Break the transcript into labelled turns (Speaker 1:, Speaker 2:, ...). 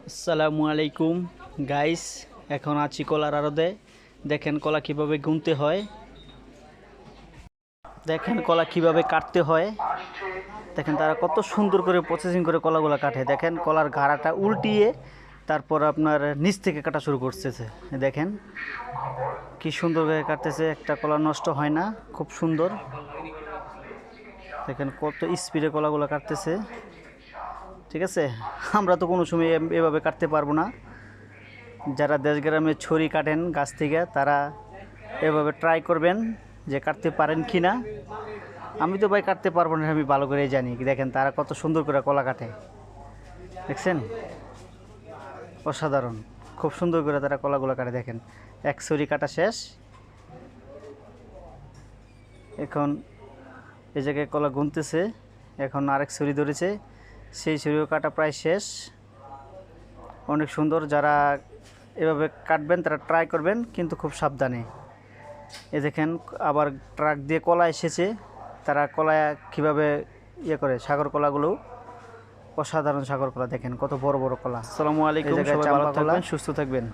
Speaker 1: আসসালামু আলাইকুম গাইস, এখন আছি কলার আড়তে। দেখেন কলা কিভাবে গুনতে হয়, দেখেন কলা কিভাবে কাটতে হয়। দেখেন তারা কত সুন্দর করে প্রসেসিং করে কলাগুলো কাটে। দেখেন কলার ঘাড়াটা উল্টিয়ে তারপর আপনার নিচ থেকে কাটা শুরু করতেছে। দেখেন কি সুন্দর করে কাটতেছে, একটা কলা নষ্ট হয় না, খুব সুন্দর। দেখেন কত স্পিডে কলাগুলো কাটতেছে। ঠিক আছে, আমরা তো কোনো সময় এভাবে কাটতে পারবো না। যারা দেশ গ্রামে ছড়ি কাটেন গাছ থেকে, তারা এভাবে ট্রাই করবেন যে কাটতে পারেন কি না। আমি তো ভাই কাটতে পারবো না, আমি ভালো করেই জানি। দেখেন তারা কত সুন্দর করে কলা কাটে, দেখছেন? অসাধারণ, খুব সুন্দর করে তারা কলাগুলো কাটে। দেখেন এক ছড়ি কাটা শেষ, এখন এই জায়গায় কলা গুনতেছে, এখন আরেক ছড়ি ধরেছে, সেই ছড়িও কাটা প্রায় শেষ। অনেক সুন্দর। যারা এভাবে কাটবেন তারা ট্রাই করবেন, কিন্তু খুব সাবধানে। এ দেখেন আবার ট্রাক দিয়ে কলা এসেছে, তারা কলা কীভাবে করে, সাগর কলাগুলো অসাধারণ। সাগর কলা দেখেন কত বড় বড় কলা। আসসালামু আলাইকুম, সবাই ভালো থাকবেন, সুস্থ থাকবেন।